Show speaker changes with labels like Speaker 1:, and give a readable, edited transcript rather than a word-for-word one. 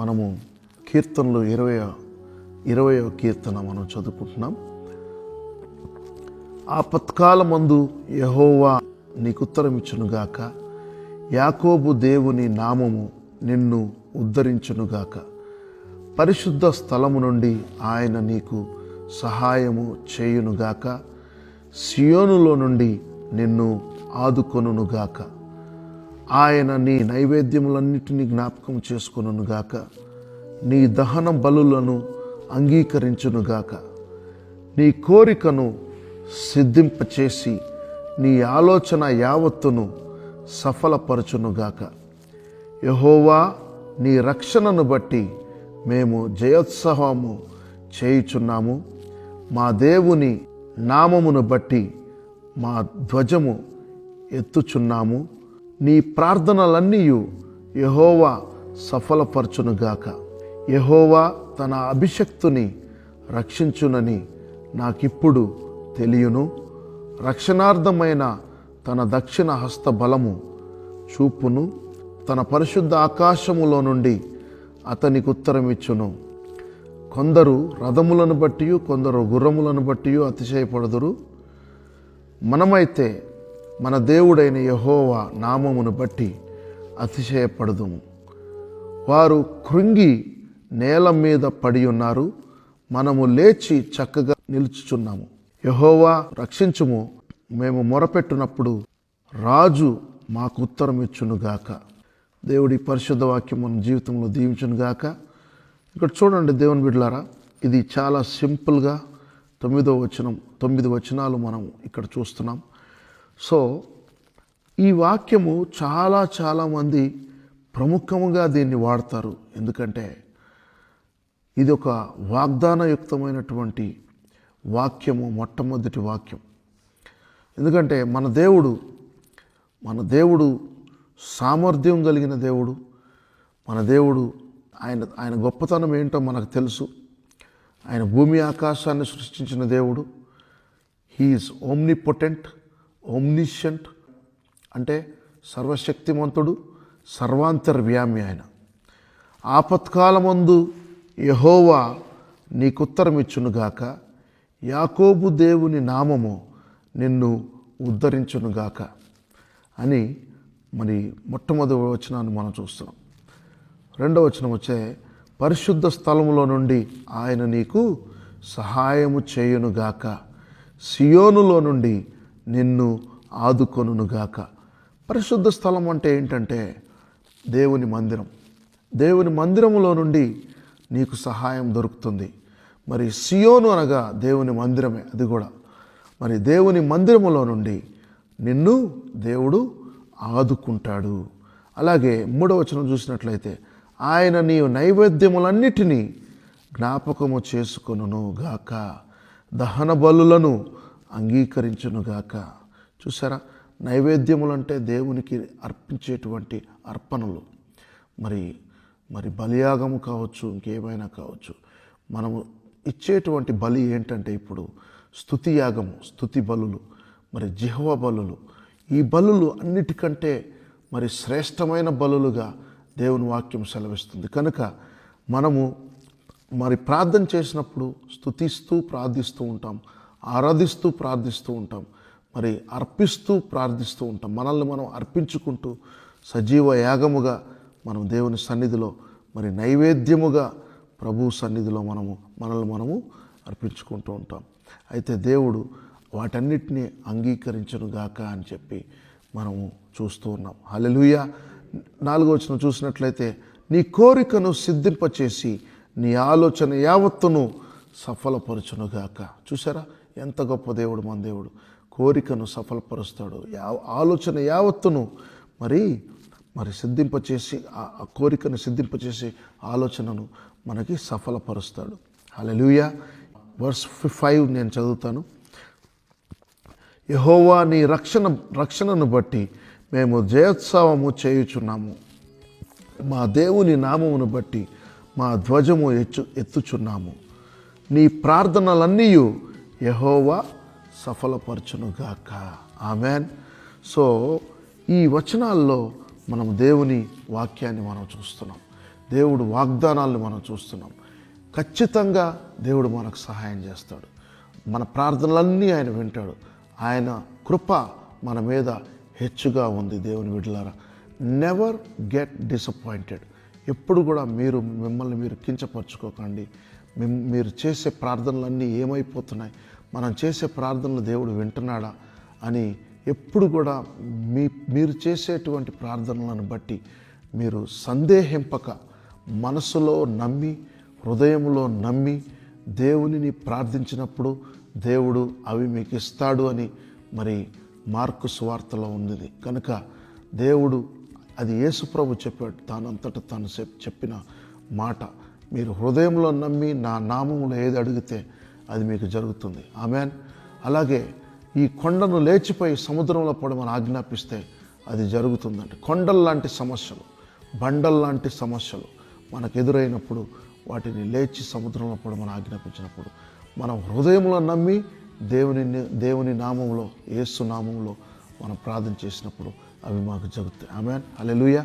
Speaker 1: మనము కీర్తనలు 20వ కీర్తన మనం చదువుకుంటున్నాం. ఆపత్కాలమందు యెహోవా నీకు ఉత్తరమిచ్చునుగాక, యాకోబు దేవుని నామము నిన్ను ఉద్ధరించునుగాక. పరిశుద్ధ స్థలము నుండి ఆయన నీకు సహాయము చేయునుగాక, సియోనులో నుండి నిన్ను ఆదుకొనుగాక. ఆయన నీ నైవేద్యములన్నిటినీ జ్ఞాపకం చేసుకొనుగాక, నీ దహన బలులను అంగీకరించునుగాక. నీ కోరికను సిద్ధింపచేసి నీ ఆలోచన యావత్తును సఫలపరచునుగాక. యెహోవా నీ రక్షణను బట్టి మేము జయోత్సవము చేయుచున్నాము. మా దేవుని నామమును బట్టి మా ధ్వజము ఎత్తుచున్నాము. నీ ప్రార్థనలన్నీ యెహోవా సఫలపరచునుగాక. యెహోవా తన అభిషక్తుని రక్షించునని నాకిప్పుడు తెలియను. రక్షణార్థమైన తన దక్షిణ హస్త బలము చూపును. తన పరిశుద్ధ ఆకాశములో నుండి అతనికి ఉత్తరమిచ్చును. కొందరు రథములను బట్టి కొందరు గుర్రములను బట్టి అతిశయపడుదురు. మనమైతే మన దేవుడైన యెహోవా నామమును బట్టి అతిశయపడదుము. వారు కృంగి నేల మీద పడి ఉన్నారు, మనము లేచి చక్కగా నిలుచుచున్నాము. యెహోవా రక్షించుము, మేము మొరపెట్టునప్పుడు రాజు మాకు ఉత్తరం ఇచ్చునుగాక. దేవుడి పరిశుద్ధ వాక్యం మన జీవితంలో దీవించునుగాక. ఇక్కడ చూడండి దేవుని బిడ్డలారా, ఇది చాలా సింపుల్గా 9 వచనాలు మనం ఇక్కడ చూస్తున్నాం. సో ఈ వాక్యము చాలామంది ప్రముఖంగా దీన్ని వాడతారు. ఎందుకంటే ఇది ఒక వాగ్దానయుక్తమైనటువంటి వాక్యము, మొట్టమొదటి వాక్యం. ఎందుకంటే మన దేవుడు సామర్థ్యం కలిగిన దేవుడు. మన దేవుడు ఆయన గొప్పతనం ఏంటో మనకు తెలుసు. ఆయన భూమి ఆకాశాన్ని సృష్టించిన దేవుడు. హీఈస్ ఓమ్నిపొటెంట్, ఓమ్నిషియంట్, అంటే సర్వశక్తిమంతుడు, సర్వాంతర్వ్యామి. ఆయన ఆపత్కాలమందు యెహోవా నీకు ఉత్తరమిచ్చునుగాక, యాకోబు దేవుని నామము నిన్ను ఉద్ధరించునుగాక అని మరి మొట్టమొదటి వచనాన్ని మనం చూస్తున్నాం. రెండవ వచనం వచ్చే పరిశుద్ధ స్థలములో నుండి ఆయన నీకు సహాయము చేయునుగాక, సియోనులో నుండి నిన్ను ఆదుకొనుగాక. పరిశుద్ధ స్థలం అంటే ఏంటంటే దేవుని మందిరం. దేవుని మందిరములో నుండి నీకు సహాయం దొరుకుతుంది. మరి సియోను అనగా దేవుని మందిరమే. అది కూడా మరి దేవుని మందిరములో నుండి నిన్ను దేవుడు ఆదుకుంటాడు. అలాగే 3వ వచనం చూసినట్లయితే ఆయన నీ నైవేద్యములన్నిటినీ జ్ఞాపకము చేసుకొనును గాక, దహన బలులను అంగీకరించునుగాక. చూసారా, నైవేద్యములంటే దేవునికి అర్పించేటువంటి అర్పణలు. మరి బలియాగము కావచ్చు, ఇంకేమైనా కావచ్చు. మనము ఇచ్చేటువంటి బలి ఏంటంటే ఇప్పుడు స్తుతి యాగము, స్తుతి బలులు, మరి జిహ్వ బలులు. ఈ బలులు అన్నిటికంటే మరి శ్రేష్టమైన బలులుగా దేవుని వాక్యం సెలవిస్తుంది. కనుక మనము మరి ప్రార్థన చేసినప్పుడు స్తుతిస్తూ ప్రార్థిస్తూ ఉంటాం, ఆరాధిస్తూ ప్రార్థిస్తూ ఉంటాం, మరి అర్పిస్తూ ప్రార్థిస్తూ ఉంటాం. మనల్ని మనం అర్పించుకుంటూ సజీవ యాగముగా మనం దేవుని సన్నిధిలో మరి నైవేద్యముగా ప్రభు సన్నిధిలో మనల్ని అర్పించుకుంటూ ఉంటాం. అయితే దేవుడు వాటన్నిటినీ అంగీకరించునుగాక అని చెప్పి మనము చూస్తూ ఉన్నాం. హల్లెలూయా. 4వ వచనం చూసినట్లయితే నీ కోరికను సిద్ధింపచేసి నీ ఆలోచన యావత్తును సఫలపరచునుగాక. చూసారా, ఎంత గొప్ప దేవుడు మన దేవుడు. కోరికను సఫలపరుస్తాడు, ఆలోచన యావత్తును మరి సిద్ధింపచేసి, ఆ కోరికను సిద్ధింపచేసి ఆలోచనను మనకి సఫలపరుస్తాడు. హల్లెలూయా. వర్స్ 5 నేను చదువుతాను. యెహోవా నీ రక్షణను బట్టి మేము జయోత్సవము చేయుచున్నాము. మా దేవుని నామమును బట్టి మా ధ్వజము ఎత్తుచున్నాము. నీ ప్రార్థనలన్నీ యెహోవా సఫలపరచునుగాక. ఆమెన్. సో ఈ వచనాల్లో మనం దేవుని వాక్యాన్ని మనం చూస్తున్నాం. దేవుడు వాగ్దానాలను మనం చూస్తున్నాం. ఖచ్చితంగా దేవుడు మనకు సహాయం చేస్తాడు. మన ప్రార్థనలన్నీ ఆయన వింటాడు. ఆయన కృప మన మీద హెచ్చుగా ఉంది. దేవుని బిడ్డలారా, నెవర్ గెట్ డిసప్పాయింటెడ్. ఎప్పుడు కూడా మిమ్మల్ని మీరు కించపరచుకోకండి. మీరు చేసే ప్రార్థనలన్నీ ఏమైపోతున్నాయి, మనం చేసే ప్రార్థనలు దేవుడు వింటున్నాడా అని ఎప్పుడు కూడా మీరు చేసేటువంటి ప్రార్థనలను బట్టి మీరు సందేహింపక, మనసులో నమ్మి, హృదయంలో నమ్మి దేవునిని ప్రార్థించినప్పుడు దేవుడు అవి మీకు ఇస్తాడు అని మరి మార్కు సువార్తలో ఉంది. కనుక దేవుడు, అది యేసుప్రభు చెప్పాడు, తానంతట తాను చెప్పిన మాట. మీరు హృదయంలో నమ్మి నా నామములో ఏది అడిగితే అది మీకు జరుగుతుంది. ఆమేన్. అలాగే ఈ కొండను లేచిపోయి సముద్రంలో పడమని ఆజ్ఞాపిస్తే అది జరుగుతుందంటే, కొండల్లాంటి సమస్యలు, బండల్లాంటి సమస్యలు మనకు ఎదురైనప్పుడు వాటిని లేచి సముద్రంలో పడమని ఆజ్ఞాపించినప్పుడు మనం హృదయంలో నమ్మి దేవుని నామములో, యేసు నామములో మనం ప్రార్థన చేసినప్పుడు అవి మాకు జరుగుతాయి. ఆమేన్. హల్లెలూయా.